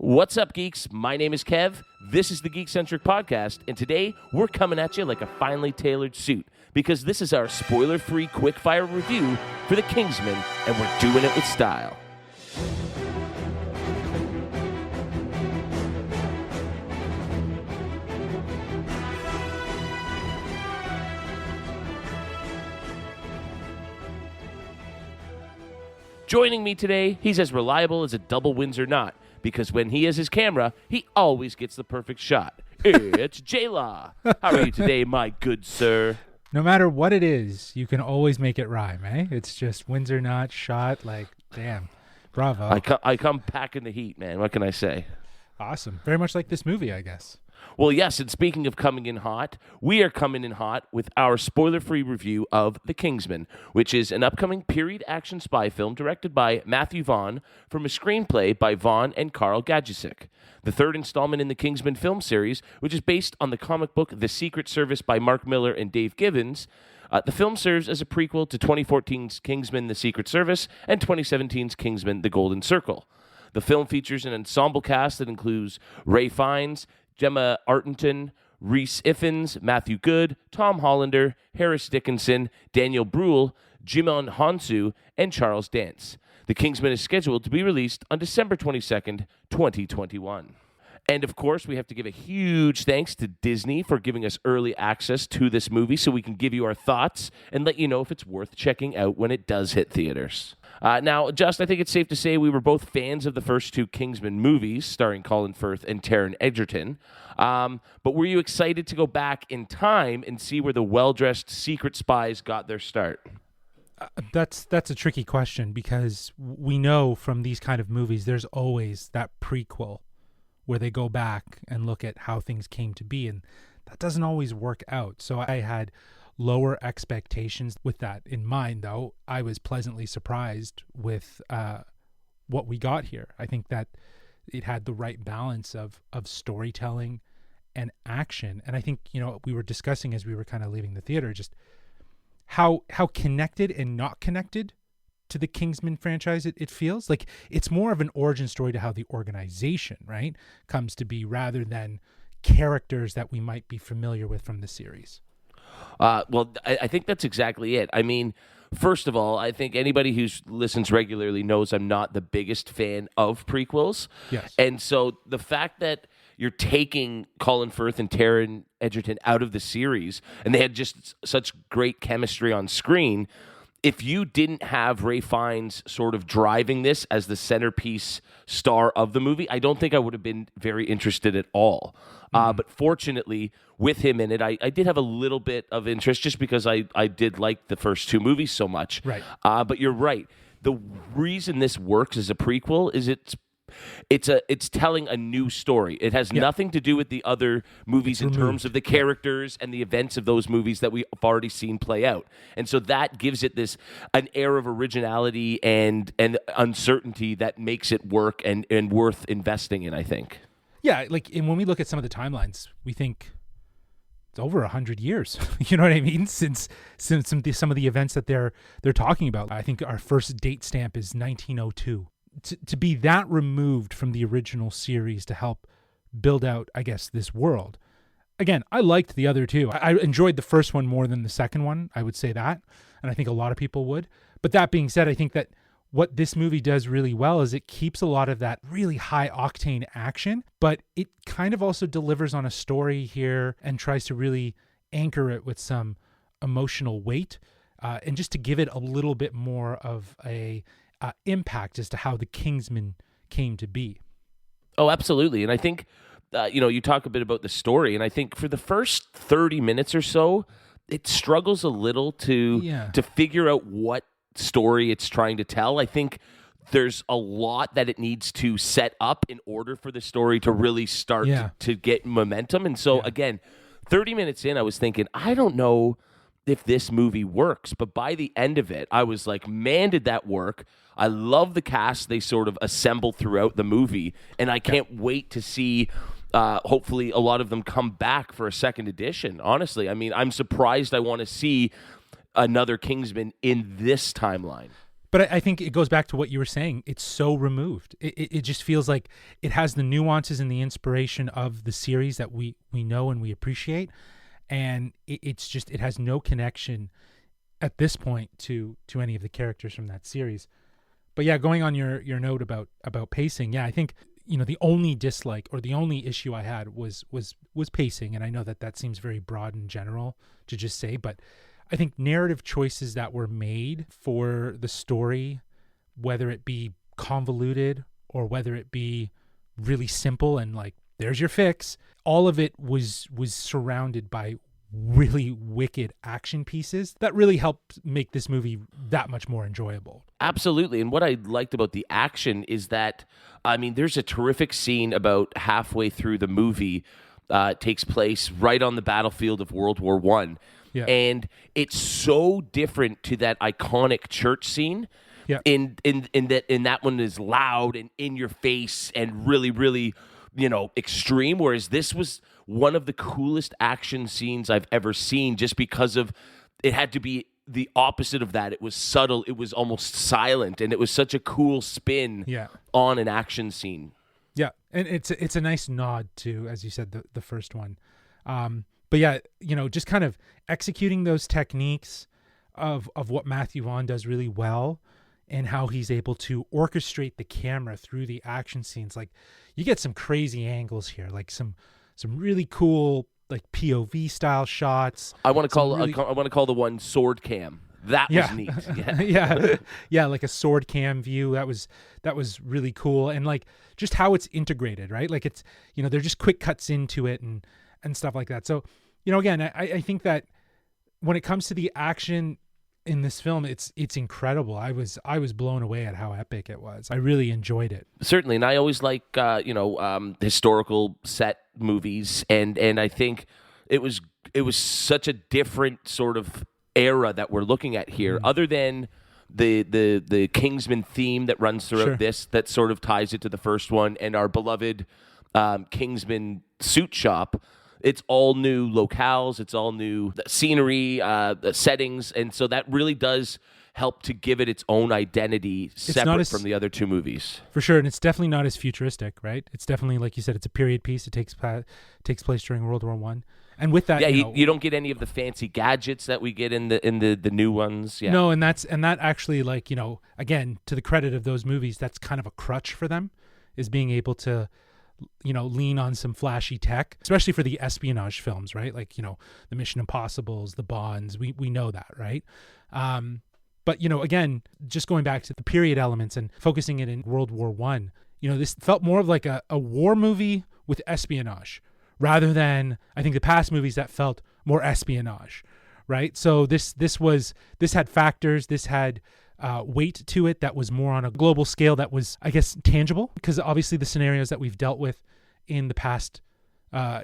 What's up, geeks? My name is Kev. This is the Geekcentric podcast, and today we're coming at you like a finely tailored suit because this is our spoiler-free quickfire review for the Kingsman, and we're doing it with style. Joining me today, he's as reliable as a double Windsor knot, because when he has his camera, he always gets the perfect shot. It's J-Law. How are you today, my good sir? No matter what it is, you can always make it rhyme, eh? It's just Windsor knot, shot, like, damn. Bravo. I come packing the heat, man. What can I say? Awesome. Very much like this movie, I guess. Well, yes, and speaking of coming in hot, we are coming in hot with our spoiler-free review of The Kingsman, which is an upcoming period action spy film directed by Matthew Vaughn from a screenplay by Vaughn and Carl Gajusek. The third installment in the Kingsman film series, which is based on the comic book The Secret Service by Mark Millar and Dave Gibbons. The film serves as a prequel to 2014's Kingsman: The Secret Service and 2017's Kingsman: The Golden Circle. The film features an ensemble cast that includes Ralph Fiennes, Gemma Arterton, Rhys Ifans, Matthew Goode, Tom Hollander, Harris Dickinson, Daniel Brühl, Djimon Hounsou, and Charles Dance. The Kingsman is scheduled to be released on December 22nd, 2021. And of course, we have to give a huge thanks to Disney for giving us early access to this movie so we can give you our thoughts and let you know if it's worth checking out when it does hit theaters. Now, Just, I think it's safe to say we were both fans of the first two Kingsman movies starring Colin Firth and Taron Egerton. But were you excited to go back in time and see where the well-dressed secret spies got their start? That's a tricky question because we know from these kind of movies there's always that prequel where they go back and look at how things came to be, and that doesn't always work out. So I had lower expectations with that in mind, though. I was pleasantly surprised with what we got here. I think that it had the right balance of storytelling and action. And I think, we were discussing as we were kind of leaving the theater, just how connected and not connected to the Kingsman franchise it feels. Like it's more of an origin story to how the organization, right, comes to be rather than characters that we might be familiar with from the series. Well, I think that's exactly it. I mean, first of all, I think anybody who listens regularly knows I'm not the biggest fan of prequels. Yes. And so the fact that you're taking Colin Firth and Taron Egerton out of the series, and they had just such great chemistry on screen, if you didn't have Ralph Fiennes sort of driving this as the centerpiece star of the movie, I don't think I would have been very interested at all. But fortunately, with him in it, I did have a little bit of interest just because I did like the first two movies so much. Right. But you're right. The reason this works as a prequel is it's telling a new story. It has nothing to do with the other movies in terms of the characters and the events of those movies that we've already seen play out. And so that gives it an air of originality and uncertainty that makes it work and worth investing in, I think. Yeah, and when we look at some of the timelines, we think it's over 100 years. You know what I mean? Since some of the events that they're talking about. I think our first date stamp is 1902. To be that removed from the original series to help build out, I guess, this world. Again, I liked the other two. I enjoyed the first one more than the second one, I would say that, and I think a lot of people would. But that being said, I think that what this movie does really well is it keeps a lot of that really high-octane action, but it kind of also delivers on a story here and tries to really anchor it with some emotional weight and just to give it a little bit more of a impact as to how the Kingsman came to be. Oh, absolutely. And I think, you talk a bit about the story, and I think for the first 30 minutes or so, it struggles a little to figure out what story it's trying to tell. I think there's a lot that it needs to set up in order for the story to really start to get momentum. And so, again, 30 minutes in, I was thinking, I don't know if this movie works. But by the end of it, I was like, man, did that work. I love the cast they sort of assemble throughout the movie, and I can't wait to see hopefully a lot of them come back for a second edition. Honestly, I mean, I'm surprised I want to see another Kingsman in this timeline. But I think it goes back to what you were saying. It's so removed. It just feels like it has the nuances and the inspiration of the series that we know and we appreciate. And it has no connection at this point to any of the characters from that series. But yeah, going on your note about pacing, yeah, I think, the only dislike or the only issue I had was pacing. And I know that seems very broad and general to just say, but I think narrative choices that were made for the story, whether it be convoluted or whether it be really simple and like, there's your fix, all of it was surrounded by really wicked action pieces that really helped make this movie that much more enjoyable. Absolutely. And what I liked about the action is that, there's a terrific scene about halfway through the movie, takes place right on the battlefield of World War I. Yeah. And it's so different to that iconic church scene. Yeah. In that one is loud and in your face and really, really, extreme. Whereas this was one of the coolest action scenes I've ever seen, just because of it had to be the opposite of that. It was subtle. It was almost silent, and it was such a cool spin on an action scene. Yeah, and it's a nice nod to, as you said, the first one. But yeah, just kind of executing those techniques of what Matthew Vaughn does really well, and how he's able to orchestrate the camera through the action scenes. Like, you get some crazy angles here, like some really cool like POV style shots. I want to call the one sword cam. That was neat. Yeah, like a sword cam view. That was really cool, and like just how it's integrated, right? Like it's they're just quick cuts into it and stuff like that. So again, I think that when it comes to the action in this film, it's incredible. I was blown away at how epic it was. I really enjoyed it. Certainly, and I always like historical set movies, and I think it was such a different sort of era that we're looking at here, other than the Kingsman theme that runs throughout this, that sort of ties it to the first one, and our beloved Kingsman suit shop. It's all new locales, it's all new scenery, settings, and so that really does help to give it its own identity separate from the other two movies. For sure, and it's definitely not as futuristic, right? It's definitely, like you said, it's a period piece. It takes place during World War I. And with that, you don't get any of the fancy gadgets that we get in the new ones. Yeah. No, and that actually, like, again, to the credit of those movies, that's kind of a crutch for them, is being able to lean on some flashy tech, especially for the espionage films, right? Like, the Mission Impossibles, the Bonds, we know that, right? But, again, just going back to the period elements and focusing it in World War I, this felt more of like a war movie with espionage, rather than, I think, the past movies that felt more espionage, right? So this had factors, this had weight to it that was more on a global scale, that was, I guess, tangible, because obviously the scenarios that we've dealt with in the past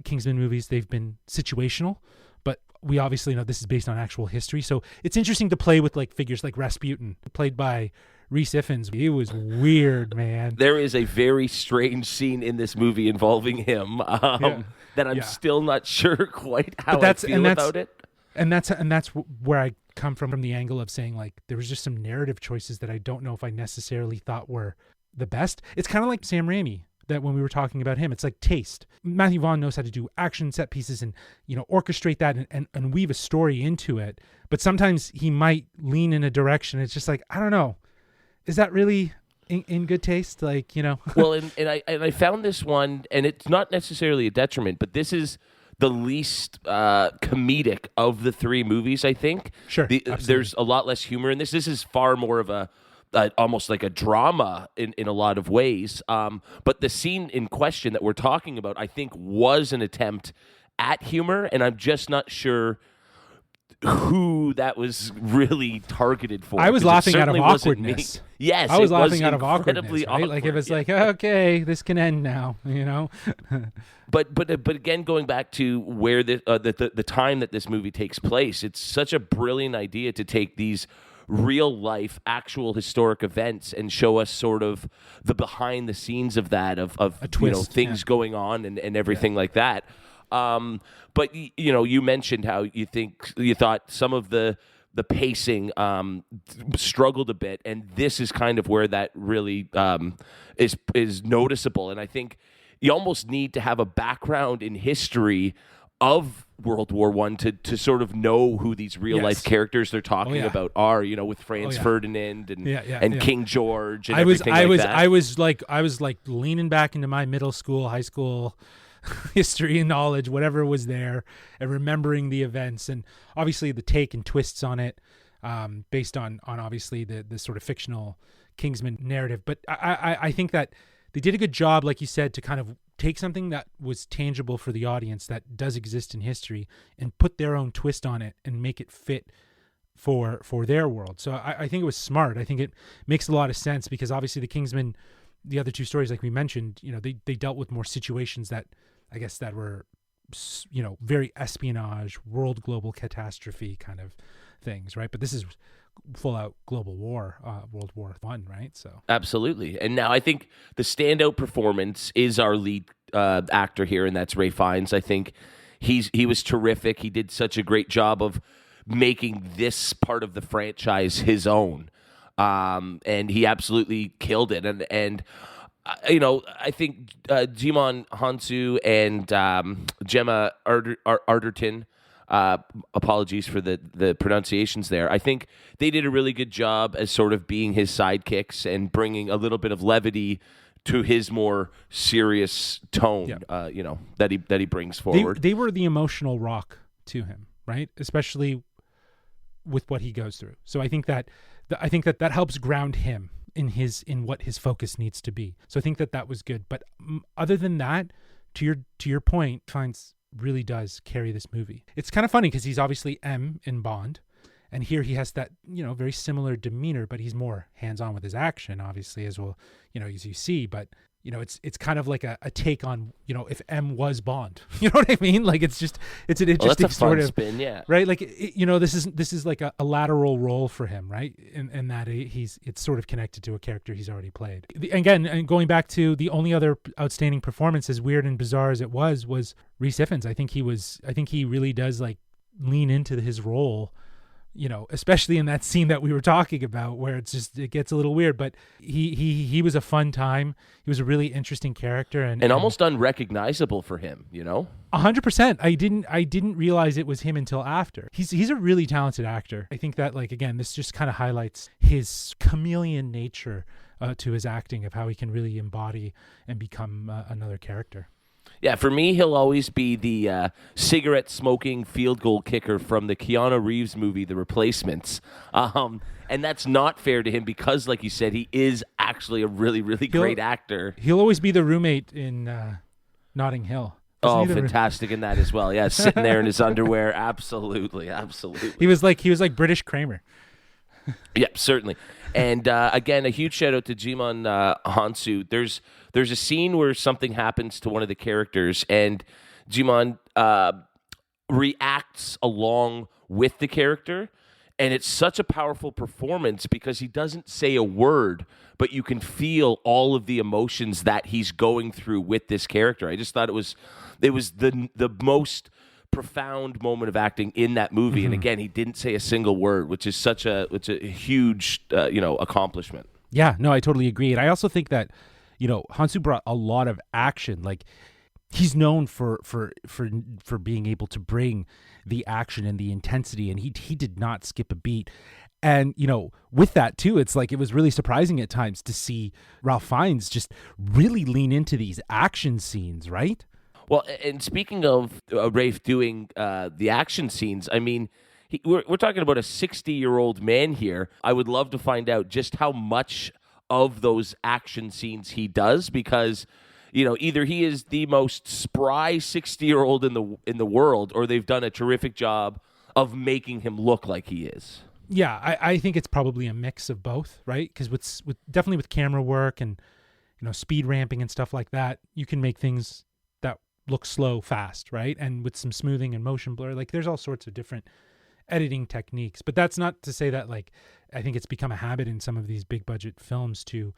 Kingsman movies, they've been situational, but we obviously know this is based on actual history. So it's interesting to play with like figures like Rasputin, played by Rhys Ifans. It was weird, man. There is a very strange scene in this movie involving him that I'm still not sure quite how I feel about it. And that's where I come from the angle of saying, like, there was just some narrative choices that I don't know if I necessarily thought were the best. It's kind of like Sam Raimi, that when we were talking about him, it's like taste. Matthew Vaughn knows how to do action set pieces and, orchestrate that and weave a story into it. But sometimes he might lean in a direction. It's just like, I don't know. Is that really in good taste? Like, Well, and I found this one, and it's not necessarily a detriment, but this is the least comedic of the three movies, I think. Sure. There's a lot less humor in this. This is far more of a almost like a drama in a lot of ways. But the scene in question that we're talking about, I think, was an attempt at humor, and I'm just not sure who that was really targeted for. I was laughing out of awkwardness. Yes, I was laughing out of awkwardness. Right? Awkward, like it was like, okay, this can end now. But again, going back to where the time that this movie takes place, it's such a brilliant idea to take these real life, actual historic events and show us sort of the behind the scenes of that, of a twist, things going on and everything like that. But you mentioned how you thought some of the the pacing struggled a bit, and this is kind of where that really is noticeable. And I think you almost need to have a background in history of World War I to sort of know who these real life characters they're talking about are, with Franz Ferdinand and King George and everything like that. I was like leaning back into my middle school, high school history and knowledge, whatever was there, and remembering the events, and obviously the take and twists on it, based on obviously the sort of fictional Kingsman narrative. But I think that they did a good job, like you said, to kind of take something that was tangible for the audience that does exist in history and put their own twist on it and make it fit for their world. So I think it was smart. I think it makes a lot of sense because obviously the Kingsman, the other two stories, like we mentioned, they dealt with more situations that I guess that were, very espionage, world global catastrophe kind of things, right? But this is full out global war, World War I, right? So absolutely. And now I think the standout performance is our lead actor here, and that's Ralph Fiennes. I think he was terrific. He did such a great job of making this part of the franchise his own, and he absolutely killed it. And I think Djimon Hounsou and Gemma Arterton. Apologies for the pronunciations there. I think they did a really good job as sort of being his sidekicks and bringing a little bit of levity to his more serious tone, that he brings forward. They were the emotional rock to him, right? Especially with what he goes through. So I think that helps ground him in what his focus needs to be. So I think that was good. But other than that, to your point, finds really does carry this movie. It's kind of funny because he's obviously M in Bond, and here he has that very similar demeanor, but he's more hands-on with his action, obviously, as well, as you see. But it's kind of like a take on if M was Bond. You know what I mean? Like it's an interesting that's a fun sort of spin, yeah. Right? Like this is like a lateral role for him, right? In that it's sort of connected to a character he's already played. Again, and going back to the only other outstanding performance, as weird and bizarre as it was Rhys Ifans. I think he really does like lean into his role. Especially in that scene that we were talking about where it gets a little weird, but he was a fun time. He was a really interesting character and almost unrecognizable for him, 100%. I didn't realize it was him until after. He's a really talented actor. I think that again, this just kind of highlights his chameleon nature to his acting of how he can really embody and become another character. Yeah, for me, he'll always be the cigarette-smoking field goal kicker from the Keanu Reeves movie, The Replacements. And that's not fair to him because, like you said, he is actually a really, really great actor. He'll always be the roommate in Notting Hill. Fantastic in that as well. Yeah, sitting there in his underwear. Absolutely. He was like British Kramer. Yep, certainly. And again, a huge shout out to Djimon Hounsou. There's a scene where something happens to one of the characters, and Djimon reacts along with the character, and it's such a powerful performance because he doesn't say a word, but you can feel all of the emotions that he's going through with this character. I just thought it was the most profound moment of acting in that movie, and again, he didn't say a single word, which is it's a huge accomplishment. Yeah, no, I totally agree, and I also think that Hounsou brought a lot of action. Like he's known for being able to bring the action and the intensity, and he did not skip a beat. And with that too, it's like it was really surprising at times to see Ralph Fiennes just really lean into these action scenes, right? Well, and speaking of Ralph doing the action scenes, I mean, we're talking about a 60-year-old man here. I would love to find out just how much of those action scenes he does, because either he is the most spry 60-year-old in the world, or they've done a terrific job of making him look like he is. Yeah, I think it's probably a mix of both, right? Because definitely with camera work and speed ramping and stuff like that, you can make things that look slow fast, right? And with some smoothing and motion blur, like there's all sorts of different editing techniques. But that's not to say that I think it's become a habit in some of these big budget films to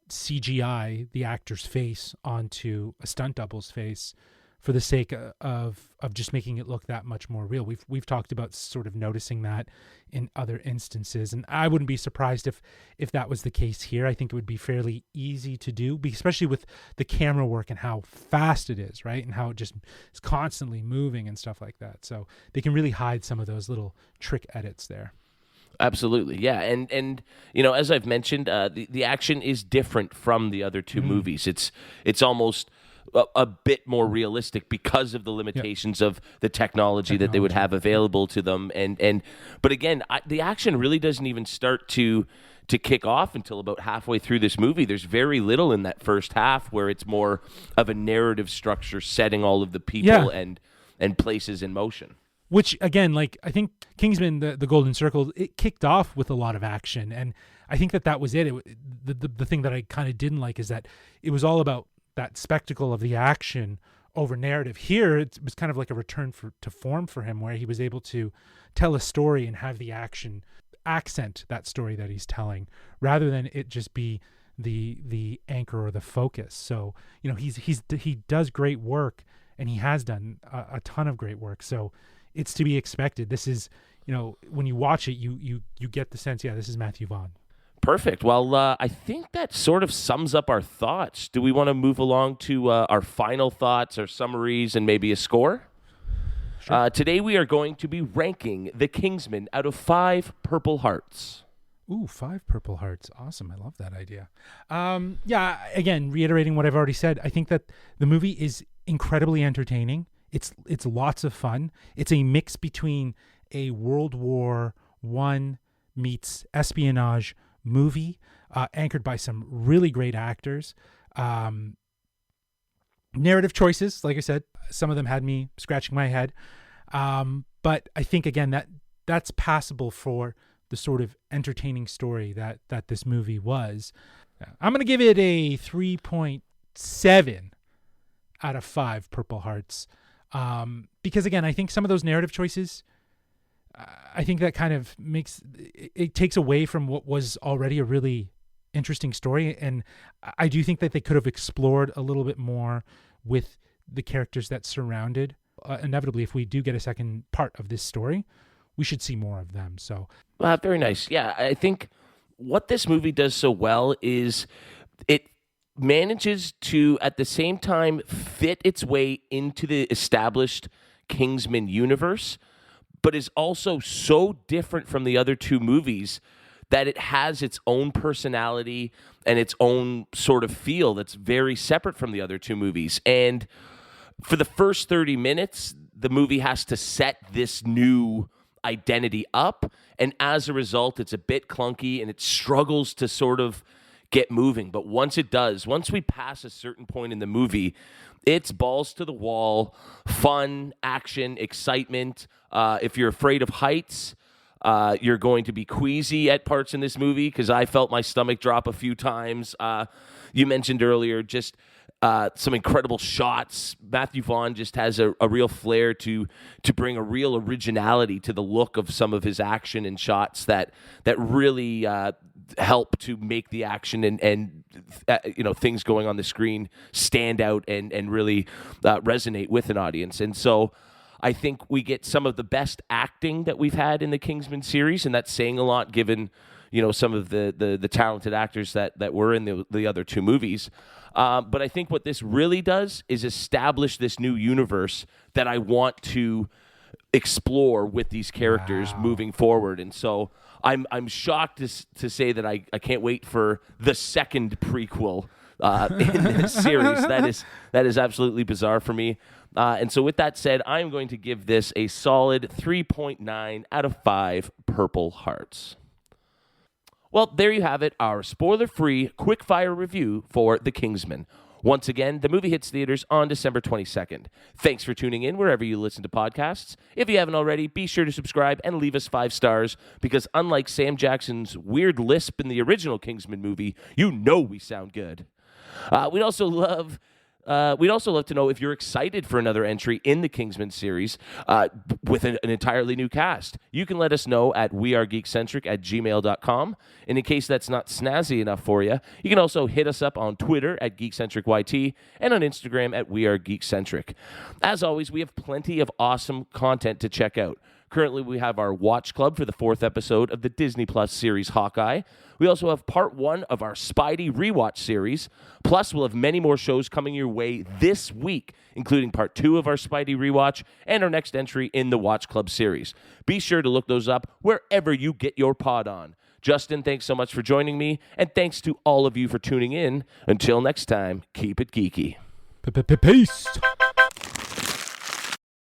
CGI the actor's face onto a stunt double's face for the sake of just making it look that much more real. We've talked about sort of noticing that in other instances, and I wouldn't be surprised if that was the case here. I think it would be fairly easy to do, especially with the camera work and how fast it is, right? And how it just is constantly moving and stuff like that. So they can really hide some of those little trick edits there. Absolutely, yeah, and as I've mentioned, the action is different from the other two movies. It's almost a bit more realistic because of the limitations of the technology that they would have available to them. But again, the action really doesn't even start to kick off until about halfway through this movie. There's very little in that first half where it's more of a narrative structure setting all of the people and places in motion. Which, again, like, I think Kingsman, the Golden Circle, it kicked off with a lot of action. And I think that was it. The thing that I kind of didn't like is that it was all about that spectacle of the action over narrative. Here, it was kind of like a return to form for him, where he was able to tell a story and have the action accent that story that he's telling, rather than it just be the anchor or the focus. So, he does great work, and he has done a ton of great work. So it's to be expected. This is, when you watch it, you get the sense, this is Matthew Vaughn. Perfect. Well, I think that sort of sums up our thoughts. Do we want to move along to our final thoughts, our summaries, and maybe a score? Sure. Today we are going to be ranking The Kingsman out of 5 Purple Hearts. Ooh, 5 Purple Hearts. Awesome. I love that idea. Again, reiterating what I've already said, I think that the movie is incredibly entertaining. It's lots of fun. It's a mix between a World War I meets espionage movie, anchored by some really great actors. Narrative choices, like I said, some of them had me scratching my head. But I think, again, that's passable for the sort of entertaining story that this movie was. I'm going to give it a 3.7 out of 5 Purple Hearts. Because, again, I think some of those narrative choices, I think that kind of it takes away from what was already a really interesting story. And I do think that they could have explored a little bit more with the characters that surrounded. Inevitably, if we do get a second part of this story, we should see more of them. So, very nice. Yeah, I think what this movie does so well is it manages to, at the same time, fit its way into the established Kingsman universe, but is also so different from the other two movies that it has its own personality and its own sort of feel that's very separate from the other two movies. And for the first 30 minutes, the movie has to set this new identity up, and as a result, it's a bit clunky and it struggles to sort of get moving. But once it does, once we pass a certain point in the movie, it's balls to the wall, fun, action, excitement. If you're afraid of heights, you're going to be queasy at parts in this movie, because I felt my stomach drop a few times. You mentioned earlier just some incredible shots. Matthew Vaughn just has a real flair to bring a real originality to the look of some of his action and shots that really help to make the action and things going on the screen stand out and really resonate with an audience. And so I think we get some of the best acting that we've had in the Kingsman series, and that's saying a lot given some of the talented actors that were in the other two movies. But I think what this really does is establish this new universe that I want to explore with these characters moving forward. And so I'm shocked to say that I can't wait for the second prequel in this series. That is absolutely bizarre for me. And so with that said, I'm going to give this a solid 3.9 out of 5 Purple Hearts. Well, there you have it, our spoiler-free, quick-fire review for The Kingsman. Once again, the movie hits theaters on December 22nd. Thanks for tuning in wherever you listen to podcasts. If you haven't already, be sure to subscribe and leave us 5 stars, because unlike Sam Jackson's weird lisp in the original Kingsman movie, we sound good. We'd also love We'd also love to know if you're excited for another entry in the Kingsman series with an entirely new cast. You can let us know at wearegeekcentric@gmail.com. And in case that's not snazzy enough for you, you can also hit us up on Twitter at GeekcentricYT and on Instagram at wearegeekcentric. As always, we have plenty of awesome content to check out. Currently, we have our Watch Club for the 4th episode of the Disney Plus series Hawkeye. We also have part 1 of our Spidey rewatch series. Plus, we'll have many more shows coming your way this week, including part 2 of our Spidey rewatch and our next entry in the Watch Club series. Be sure to look those up wherever you get your pod on. Justin, thanks so much for joining me, and thanks to all of you for tuning in. Until next time, keep it geeky. Peace.